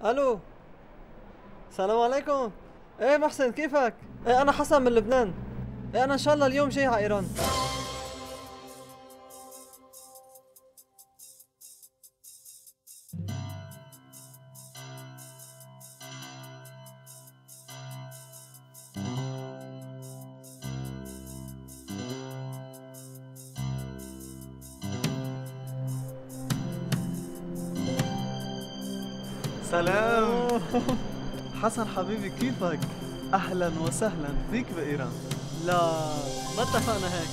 الو، السلام عليكم. ايه محسن، كيفك؟ ايه انا حسن من لبنان. ايه انا ان شاء الله اليوم جاي على ايران. سلام حسن حبيبي، كيفك؟ أهلا وسهلا فيك بإيران. لا، ما اتفقنا هيك.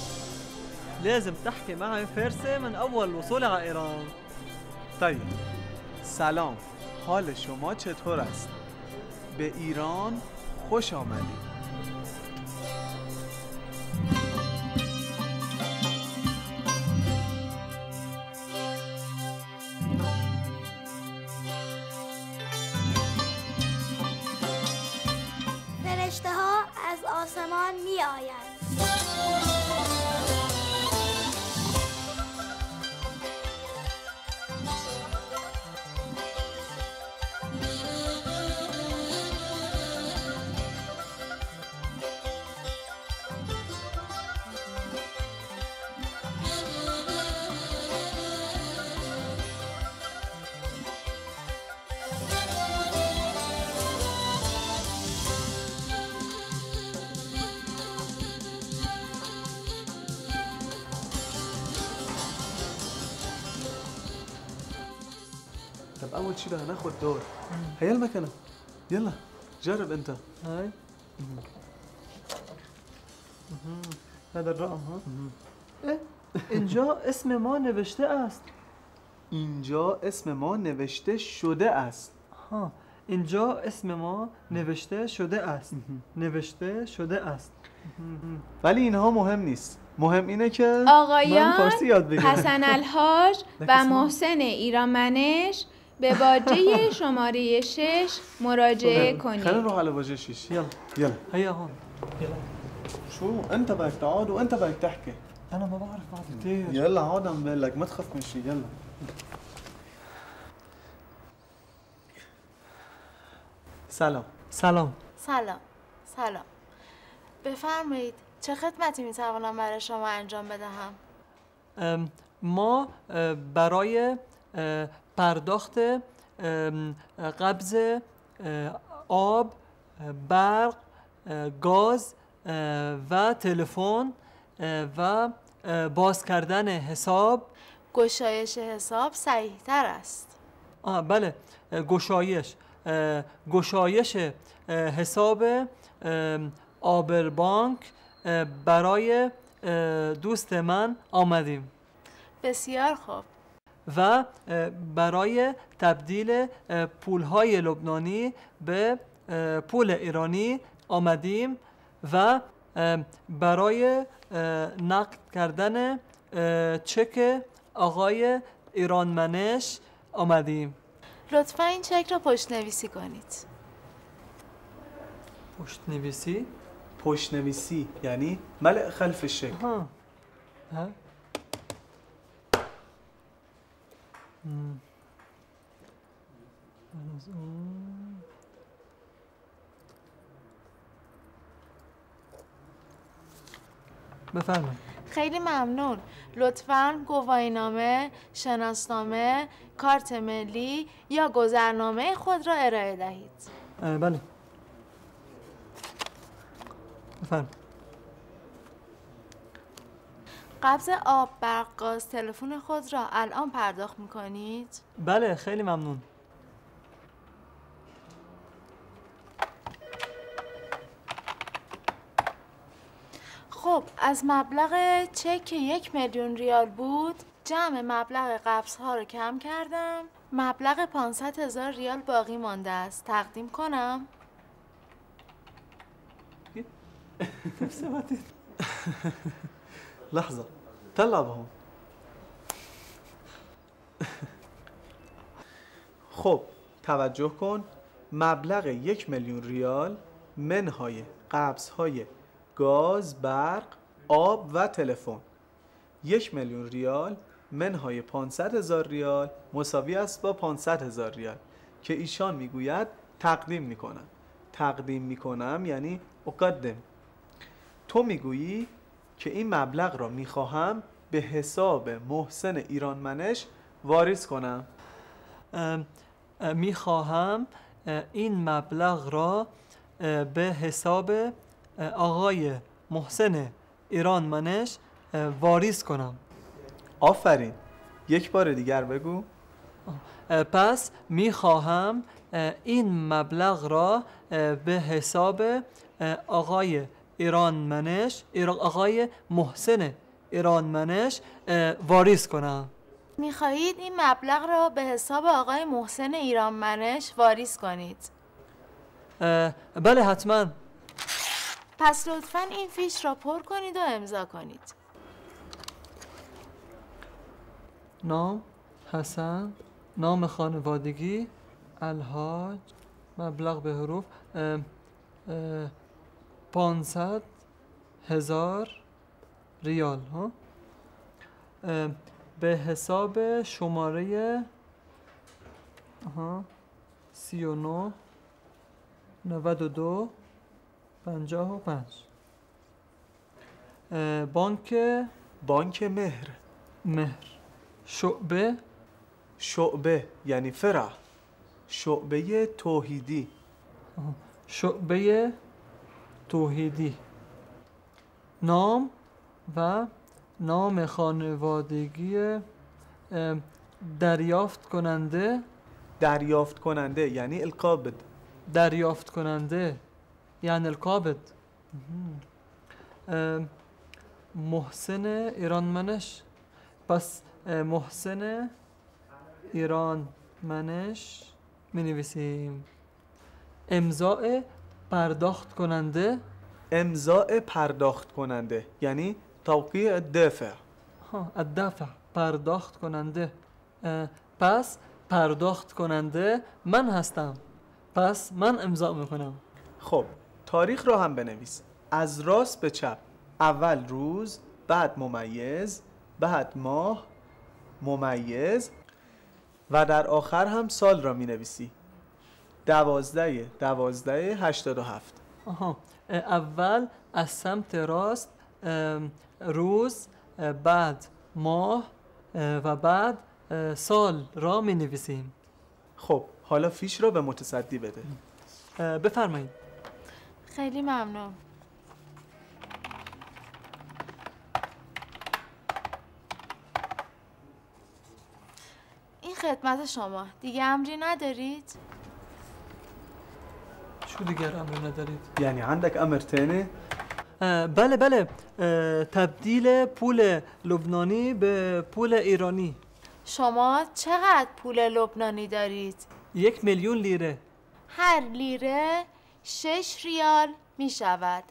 لازم تحكي معي فارسي من اول وصولي على ايران. طيب، سلام، حال شما چطور است؟ به ایران خوش آمدید. فرشته ها از آسمان می آیند. طب أول شي بدنا ناخد دور. هي المكنة، يلا جرب أنت. هاي هذا الرقم. ها ايه اینجا اسم ما نوشته است. اینجا اسم ما نوشته شده است. ها، اینجا اسم ما نوشته شده است. نوشته شده است. ولی اینها مهم نیست. مهم اینه که من آقایان فارسی یاد بگیرم. حسن الحاج و محسن ایرانمنش به باجه شماره 6 مراجعه خلينا کنید. نروح على وجه شيش. يلا يلا. هيا هون. شو انت بدك تقعد وانت بدك تحكي. انا ما بعرف بعض كثير. يلا اقعد عم بقول لك، ما تخاف من شيء. يلا. سلام. سلام. سلام. بفرمایید چه خدمتی میتوانم برای شما انجام بدهم؟ ما برای پرداخت قبض آب، برق، گاز و تلفن و باز کردن حساب. گشایش حساب صحیح تر است. بله، گشایش حساب آبربانک برای دوست من آمدیم بسیار خوب. و برای تبدیل پولهای لبنانی به پول ایرانی آمدیم و برای نقد کردن چک آقای ایرانمنش آمدیم. لطفا این چک را پشت نویسی کنید. پشت نویسی؟ پشت نویسی یعنی ملء خلف الشيك. ها. بفرمایید. خیلی ممنون. لطفاً گواهینامه، شناسنامه، کارت ملی یا گذرنامه خود را ارائه دهید. بله. بفرمایید. قبض آب، برق، گاز، تلفن خود را الان پرداخت می‌کنید؟ بله، خیلی ممنون. خب از مبلغ چک که 1,000,000 ریال بود جمع مبلغ قبض‌ها رو کم کردم. مبلغ 500,000 ریال باقی مانده است. تقدیم کنم؟ لحظة، طلع بهون. خب توجه کن، مبلغ 1,000,000 ریال منهای قبض‌های گاز، برق، آب و تلفن. 1,000,000 ریال منهای 500,000 ریال مساوی است با 500,000 ریال. که ایشان میگوید تقدیم میکنم. تقدیم میکنم یعنی اقدم. تو میگویی که این مبلغ را میخواهم به حساب محسن ایرانمنش واریز کنم. میخواهم این مبلغ را به حساب آقای محسن ایرانمنش واریز کنم. آفرین. یک بار دیگر بگو. پس میخواهم این مبلغ را به حساب آقای آقای محسن ایرانمنش واریز کنم. میخواهید این مبلغ را به حساب آقای محسن ایرانمنش واریز کنید؟ بله حتما. پس لطفاً این فیش را پر کنید و امضا کنید. نام حسن، نام خانوادگی الحاج، مبلغ به حروف 500,000 ریال ها، به حساب شماره 39 92 55 بانک مهر شعبه یعنی فرع، شعبه توحیدی. نام و نام خانوادگی دریافت کننده یعنی القابض. محسن ایرانمنش. پس محسن ایرانمنش می نویسیم. امضاء پرداخت کننده یعنی توقیع الدافع. الدافع پرداخت کننده. پس پرداخت کننده من هستم، پس من امضا میکنم. خب تاریخ را هم بنویس، از راست به چپ. اول روز، بعد ممیز، بعد ماه، ممیز و در آخر هم سال را می نویسی. 12/12/87. اول از سمت راست روز، بعد ماه و بعد سال را می نویسیم. خب حالا فیش را به متصدی بده. بفرمایید. خیلی ممنون. این خدمت شما. دیگه امری ندارید؟ شو دیگر امر ندارید؟ یعنی عندك امر تاني؟ بله تبدیل پول لبنانی به پول ایرانی. شما چقدر پول لبنانی دارید؟ 1,000,000 لیره. هر لیره 6 ریال می شود.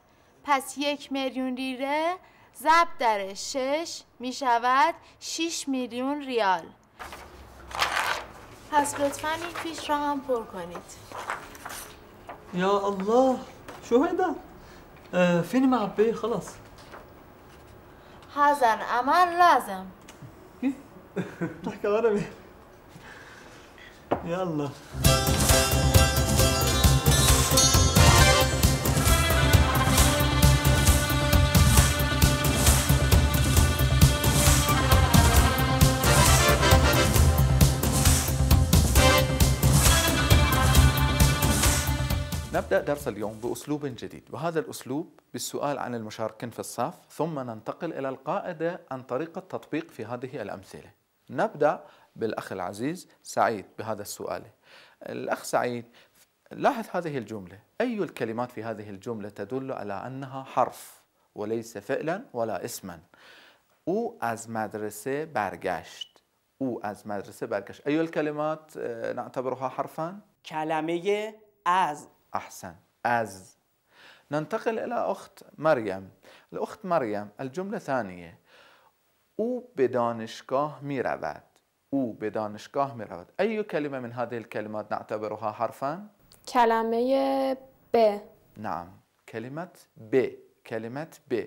پس 1,000,000 لیره ضرب در 6 می شود 6 میلیون ریال. پس لطفاً این فیش را هم پر کنید. یا الله، شو هيدا؟ فيني معبيه خلاص. هذا العمل لازم. تحكي عربي. يلا. نبدأ درس اليوم بأسلوب جديد، وهذا الأسلوب بالسؤال عن المشاركين في الصف، ثم ننتقل إلى القاعدة عن طريقة تطبيق في هذه الأمثلة. نبدأ بالأخ العزيز سعيد بهذا السؤال. الأخ سعيد، لاحظ هذه الجملة. أي الكلمات في هذه الجملة تدل على أنها حرف وليس فعلا ولا اسما؟ او از مدرسه برگشت. أي الكلمات نعتبرها حرفا؟ کلمه از. أحسن، از. ننتقل إلى أخت مريم. الأخت مريم الجملة ثانية. او به دانشگاه می رود. أي كلمة من هذه الكلمات نعتبرها حرفا؟ کلمه ب. نعم، كلمة ب.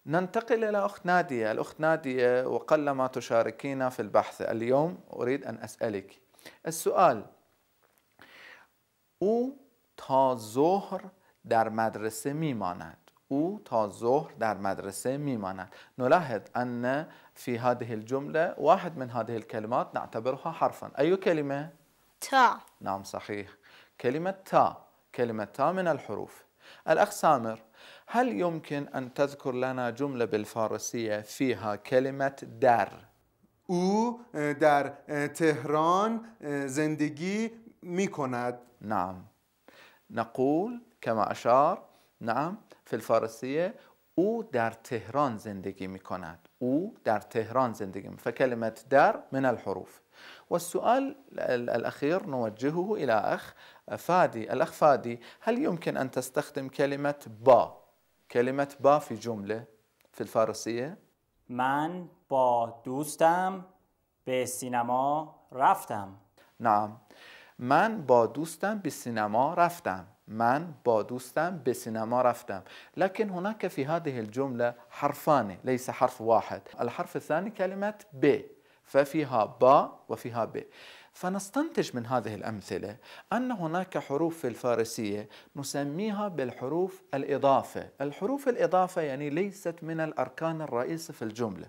ننتقل إلى أخت نادية. الأخت نادية وقلما تشاركينا في البحث اليوم، أريد أن أسألك السؤال: او تا ظهر در مدرسه میماند. او تا ظهر در مدرسة ميماند. نلاحظ أن في هذه الجملة واحد من هذه الكلمات نعتبرها حرفا. أي كلمة؟ تا. نعم صحيح، كلمة تا. كلمة تا من الحروف. الأخ سامر، هل يمكن أن تذكر لنا جملة بالفارسية فيها كلمة در؟ او در تهران زندگی میکند. نعم، نقول كما أشار نعم في الفارسية او در تهران زندگی میکند. او در تهران زندگی میکند. فكلمة در من الحروف. والسؤال الأخير نوجهه إلى أخ فادي. الأخ فادي، هل يمكن أن تستخدم كلمة با؟ كلمة با في جملة في الفارسية؟ من با دوستم به سینما رفتم. نعم، من با دوستم به سینما رفتم. من با دوستم به سینما رفتم. لكن هناك في هذه الجملة حرفان ليس حرف واحد. الحرف الثاني كلمة ب، ففيها با وفيها ب. فنستنتج من هذه الأمثلة أن هناك حروف في الفارسية نسميها بالحروف الإضافة. الحروف الإضافة يعني ليست من الأركان الرئيسة في الجملة.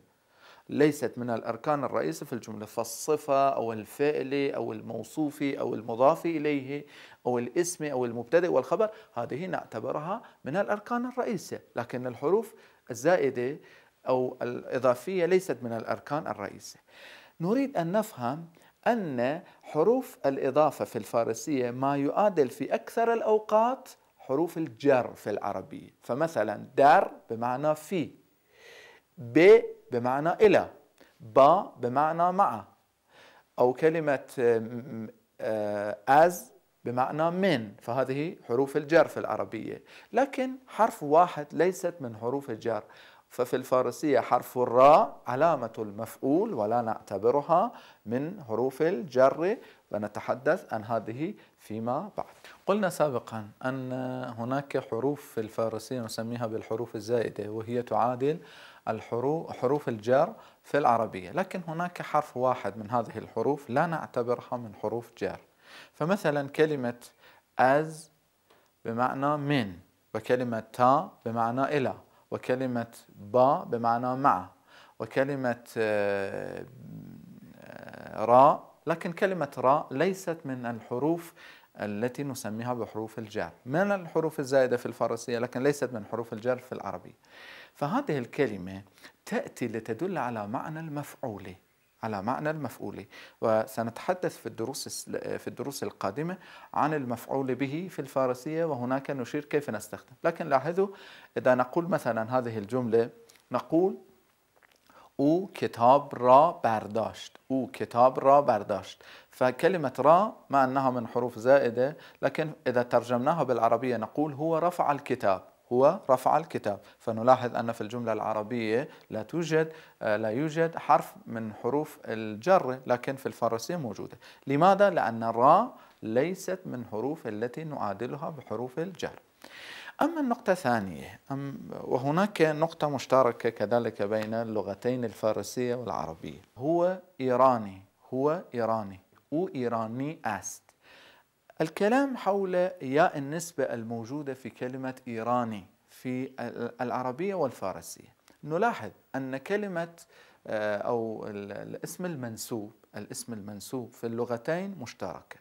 ليست من الأركان الرئيسة في الجملة، فالصفة أو الفعل أو الموصوف أو المضاف إليه أو الاسم أو المبتدأ والخبر هذه نعتبرها من الأركان الرئيسة، لكن الحروف الزائدة أو الإضافية ليست من الأركان الرئيسة. نريد أن نفهم أن حروف الإضافة في الفارسية ما يعادل في أكثر الأوقات حروف الجر في العربية. فمثلا در بمعنى في، ب بمعنى إلى، با بمعنى مع، أو كلمة از بمعنى من، فهذه حروف الجر في العربية. لكن حرف واحد ليست من حروف الجر. ففي الفارسية حرف الراء علامة المفعول ولا نعتبرها من حروف الجر، ونتحدث عن هذه فيما بعد. قلنا سابقا أن هناك حروف في الفارسية نسميها بالحروف الزائدة وهي تعادل حروف الجر في العربية، لكن هناك حرف واحد من هذه الحروف لا نعتبرها من حروف جر. فمثلا كلمة از بمعنى من، وكلمة تا بمعنى إلى، وكلمة با بمعنى مع، وكلمة راء، لكن كلمة راء ليست من الحروف التي نسميها بحروف الجر، من الحروف الزائدة في الفارسية لكن ليست من حروف الجر في العربي. فهذه الكلمة تأتي لتدل على معنى المفعول، على معنى المفعول، وسنتحدث في الدروس القادمة عن المفعول به في الفارسية، وهناك نشير كيف نستخدم. لكن لاحظوا إذا نقول مثلا هذه الجملة نقول او کتاب را برداشت. او کتاب را برداشت. فكلمة را مع أنها من حروف زائدة، لكن إذا ترجمناها بالعربية نقول هو رفع الكتاب. هو رفع الكتاب. فنلاحظ أن في الجملة العربية لا يوجد حرف من حروف الجر، لكن في الفارسية موجودة. لماذا؟ لأن الراء ليست من حروف التي نعادلها بحروف الجر. أما النقطة الثانية، وهناك نقطة مشتركة كذلك بين اللغتين الفارسية والعربية، هو إيراني. هو إيراني. او إيراني است. الكلام حول ياء النسبة الموجودة في كلمة إيراني في العربية والفارسية. نلاحظ أن كلمة أو الاسم المنسوب في اللغتين مشتركة،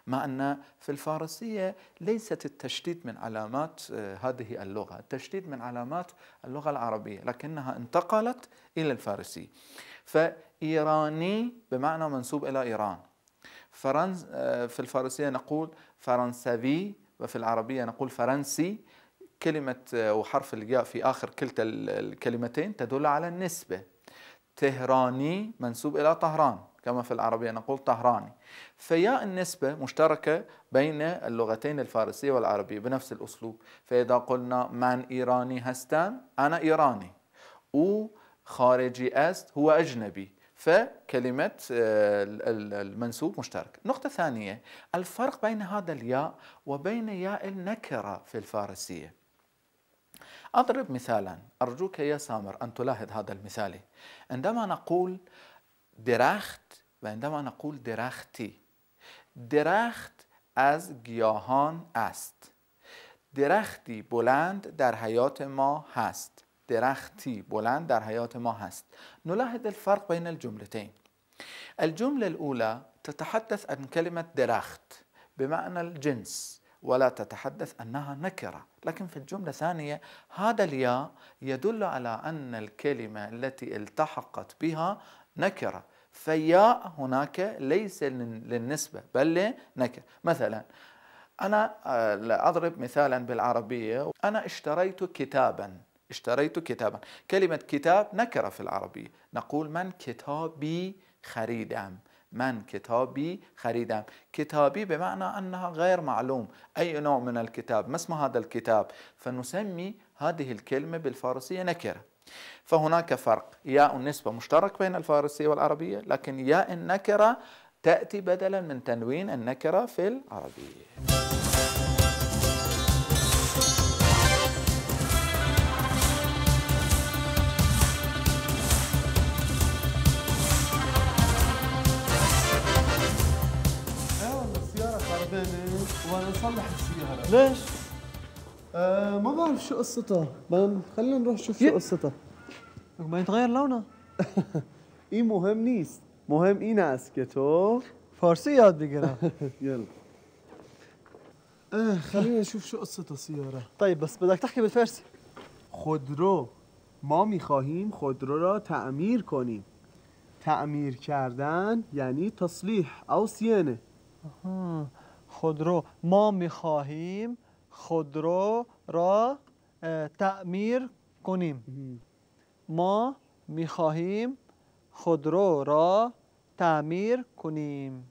مع أن في الفارسية ليست التشديد من علامات هذه اللغة، التشديد من علامات اللغة العربية، لكنها انتقلت إلى الفارسية. فإيراني بمعنى منسوب إلى إيران. في الفارسية نقول فرنساوي، وفي العربية نقول فرنسي. كلمة وحرف الياء في آخر كلتا الكلمتين تدل على النسبة. تهراني منسوب إلى طهران، كما في العربية نقول طهراني. فياء النسبة مشتركة بين اللغتين الفارسية والعربية بنفس الأسلوب. فإذا قلنا من إيراني هستن، أنا إيراني. او خارجي است، هو أجنبي. فكلمة المنسوب مشترك. نقطة ثانية، الفرق بين هذا الياء وبين ياء النكرة في الفارسية. أضرب مثالا، أرجوك يا سامر أن تلاحظ هذا المثال. عندما نقول درخت وعندما نقول درختي، درخت از گیاهان است. درختی بلند در حیات ما هست. درختی بلند در حياة ما هست. نلاحظ الفرق بين الجملتين. الجملة الأولى تتحدث عن كلمة درخت بمعنى الجنس ولا تتحدث أنها نكرة، لكن في الجملة الثانية هذا الياء يدل على أن الكلمة التي التحقت بها نكرة، فياء هناك ليس للنسبة بل لنكرة. مثلا أنا أضرب مثالا بالعربية، أنا اشتريت كتابا. اشتريت كتابا، كلمة كتاب نكرة في العربية، نقول من كتابي خريدم، من كتابي خريدم. كتابي بمعنى أنها غير معلوم أي نوع من الكتاب، ما اسم هذا الكتاب، فنسمي هذه الكلمة بالفارسية نكرة. فهناك فرق، ياء النسبة مشترك بين الفارسية والعربية، لكن ياء النكرة تأتي بدلا من تنوين النكرة في العربية. وانا نصلح السيارة. ليش؟ ما بعرف شو قصتها، خلينا نروح نشوف شو قصتها. ما يتغير لونها. ايه مهم نیست، مهم این است که تو فارسی یاد بگیرم. يلا خلينا نشوف شو قصة السيارة. طيب بس بدك تحكي بالفارسي. خودرو، ما میخواهیم خودرو را تعمیر کنیم. تعمیر کردن یعنی تصلیح او صیانه. خودرو، ما میخواهیم خودرو را تعمیر کنیم. ما میخواهیم خودرو را تعمیر کنیم.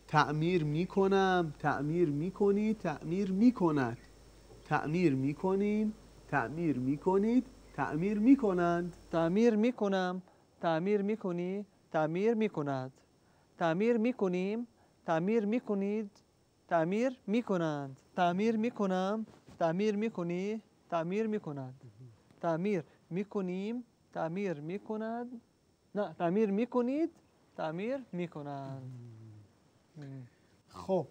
تعمیر میکنم، تعمیر میکنی، تعمیر میکند. تعمیر میکنیم، تعمیر میکنید، تعمیر میکنند. تعمیر میکنم، تعمیر میکنی، تعمیر میکند. تعمیر میکنیم، تعمیر میکنید، تعمیر میکنند. تعمیر میکنم، تعمیر میکنی، تعمیر میکنند. تعمیر میکنیم، تعمیر میکند. نه، تعمیر میکنید، تعمیر میکنند. خب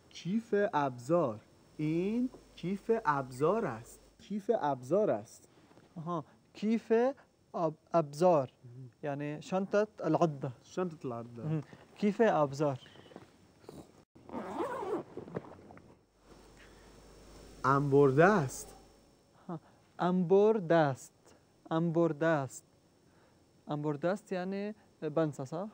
کیف ابزار، این کیف ابزار است. کیف ابزار است. کیف ابزار یعنی شنطة العدة. شنطة العدة. کیف ابزار. انبرده است. انبرده است. انبرده است. انبرده است یعنی بنسه صح؟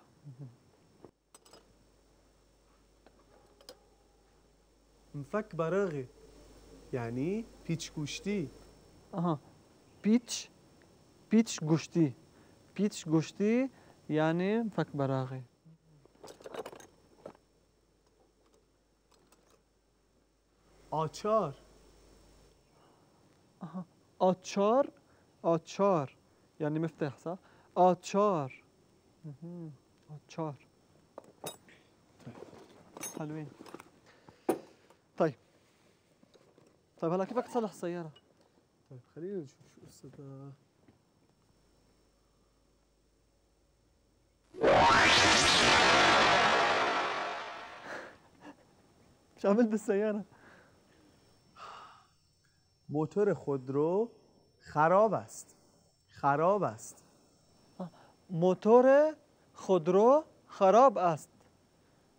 مفك براغي یعنی پیچ گوشتی. پیچ گوشتی. پیچ گوشتی یعنی مفك براغي. آچار. آچار. آچار یعنی مفتاح صح؟ آچار. آچار. حلوين. طيب هلا كيفك تصلح السيارة؟ طيب خلينا نشوف شو قصتها. شو عملت بالسيارة؟ موتور خودرو خراب است. خراب است. موتور خودرو خراب است.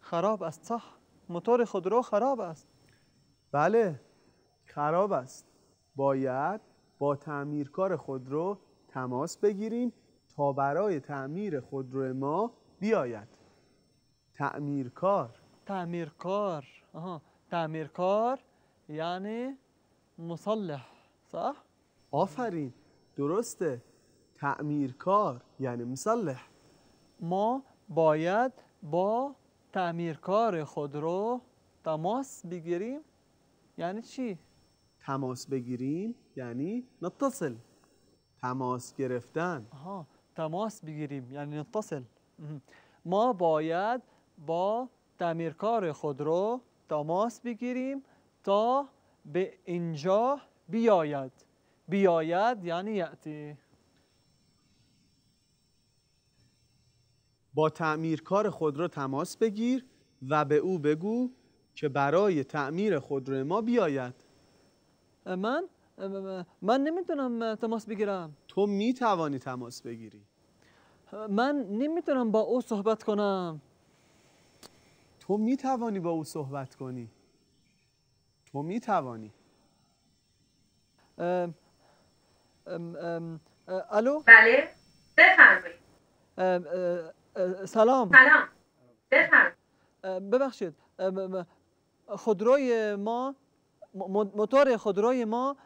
خراب است صح؟ موتور خودرو خراب است. بله خراب است. باید با تعمیرکار خودرو تماس بگیریم تا برای تعمیر خودرو ما بیاید. تعمیرکار. تعمیرکار. تعمیرکار یعنی مصلح صح؟ آفرین درسته. تعمیرکار یعنی مصلح. ما باید با تعمیرکار خودرو تماس بگیریم یعنی چی؟ تماس بگیریم یعنی نتصل. تماس گرفتن. تماس بگیریم یعنی نتصل. ما باید با تعمیرکار خودرو تماس بگیریم تا به اینجا بیاید. بیاید یعنی یأتی. با تعمیرکار خودرو تماس بگیر و به او بگو که برای تعمیر خودروی ما بیاید. من نمیتونم تماس بگیرم. تو میتوانی تماس بگیری. من نمیتونم با او صحبت کنم. تو میتوانی با او صحبت کنی. تو میتوانی. الو؟ بله بفرمایید. سلام. سلام بفرمایید. ببخشید، خودروی ما، موتور خودروی ما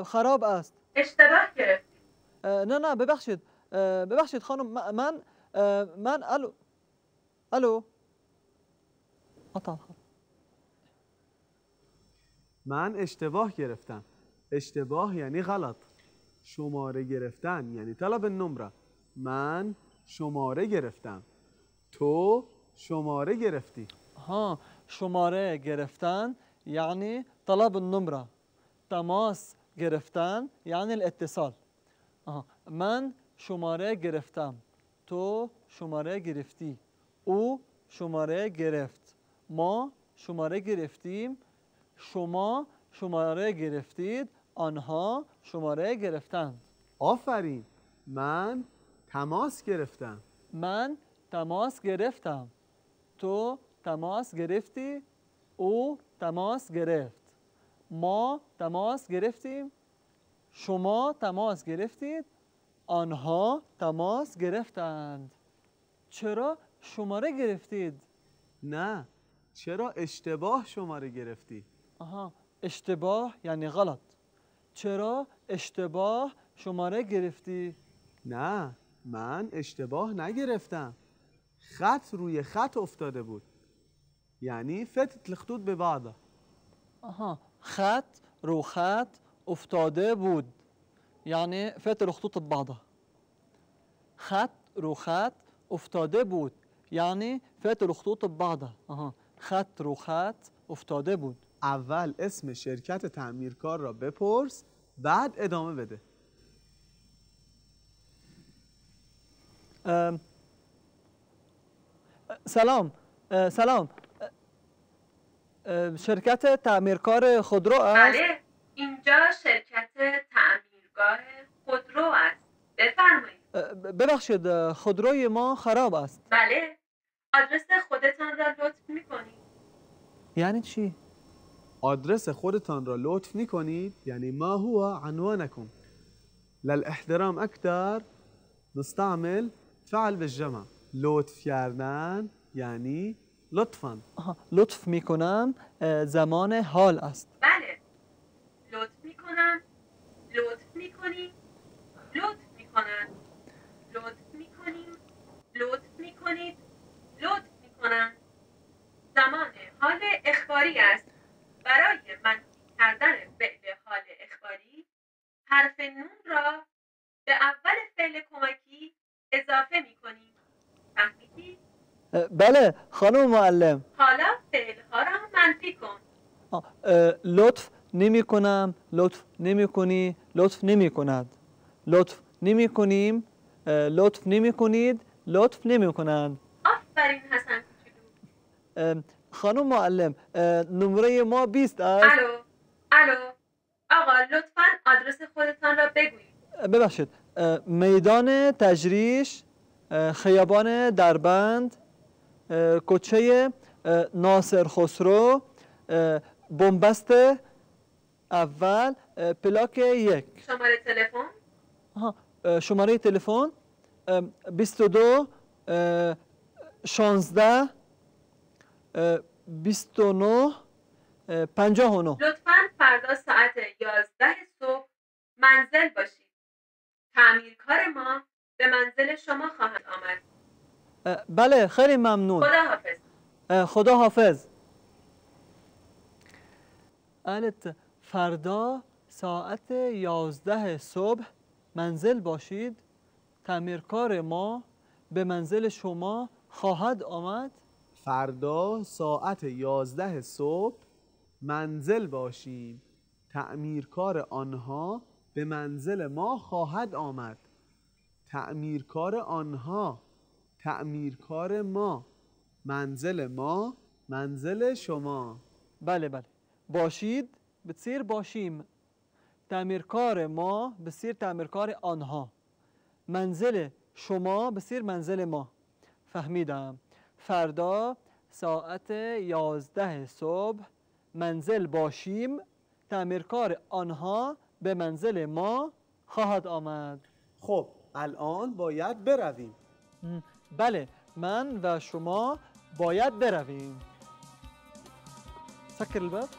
خراب است. اشتباه گرفتید. نه ببخشید خانم، من الو من اشتباه گرفتم. اشتباه یعنی غلط. شماره گرفتن یعنی طلب النمره. من شماره گرفتم. تو شماره گرفتی. شماره گرفتن یعنی طلب النمره. تماس گرفتن یعنی الاتصال. من شماره گرفتم. تو شماره گرفتی. او شماره گرفت. ما شماره گرفتیم. شما شماره گرفتید. آنها شماره گرفتند. آفرین. من تماس گرفتم. من تماس گرفتم. تو تماس گرفتی. او تماس گرفت. ما تماس گرفتیم. شما تماس گرفتید. آنها تماس گرفتند. چرا شماره گرفتید؟ نه، چرا اشتباه شماره گرفتی؟ اشتباه یعنی غلط. چرا اشتباه شماره گرفتی؟ نه، من اشتباه نگرفتم. خط روی خط افتاده بود. یعنی فتت الخطوط ببعضها. خط رو خط افتاده بود. یعنی فتت الخطوط ببعضها. خط رو خط افتاده بود. یعنی فتت الخطوط ببعضها. خط رو خط افتاده بود. اول اسم شرکت تعمیرکار را بپرس، بعد ادامه بده. سلام. شرکت تعمیرکار خودرو است؟ بله، اینجا شرکت تعمیرگاه خودرو است. بفرمایید. ببخشید، خودروی ما خراب است. بله، آدرس خودتان را لطف می‌کنید. یعنی چی؟ آدرس خودتان را لطف می‌کنید یعنی ما هو عنوانكم. للاحترام أكثر نستعمل فعل بالجمع. لطف کردن یعنی لطفاً. لطف میکنم زمان حال است. بله، لطف میکنم، لطف میکنی، لطف میکنن، لطف میکنیم، لطف میکنید، لطف میکنن. زمان حال اخباری است. برای منفی کردن فعل حال اخباری حرف نون را به اول فعل کمکی اضافه میکنیم. فهمیدی؟ بله خانم معلم. حالا فعلها را منفی کن. لطف نمی کنم، لطف نمی کنی، لطف نمی کند. لطف نمی کنیم، لطف نمی کنید، لطف نمی کنند. آفرین حسن کوچولو. خانم معلم، نمره ما 20 است. الو آقا، لطفاً آدرس خودتان را بگویید. ببخشید، میدان تجریش، خیابان دربند، کوچه ناصر خسرو، بنبست اول، پلاک 1. شماره تلفن؟ شماره تلفن 22 16 29 59. لطفاً فردا ساعت 11 صبح منزل باشید. تعمیرکار ما به منزل شما خواهد آمد. بله خیلی ممنون. خدا حافظ. البته فردا ساعت 11 صبح منزل باشید. تعمیرکار ما به منزل شما خواهد آمد. فردا ساعت 11 صبح منزل باشیم. تعمیرکار آنها به منزل ما خواهد آمد. تعمیرکار آنها، تعمیرکار ما، منزل ما، منزل شما. بله بله. باشید بتصير باشیم. تعمیرکار ما بصير تعمیرکار آنها. منزل شما بصير منزل ما. فهمیدم. فردا ساعت 11 صبح منزل باشیم. تعمیرکار آنها به منزل ما خواهد آمد. خب الان باید برویم. بله، من و شما باید برویم. سکر الباب.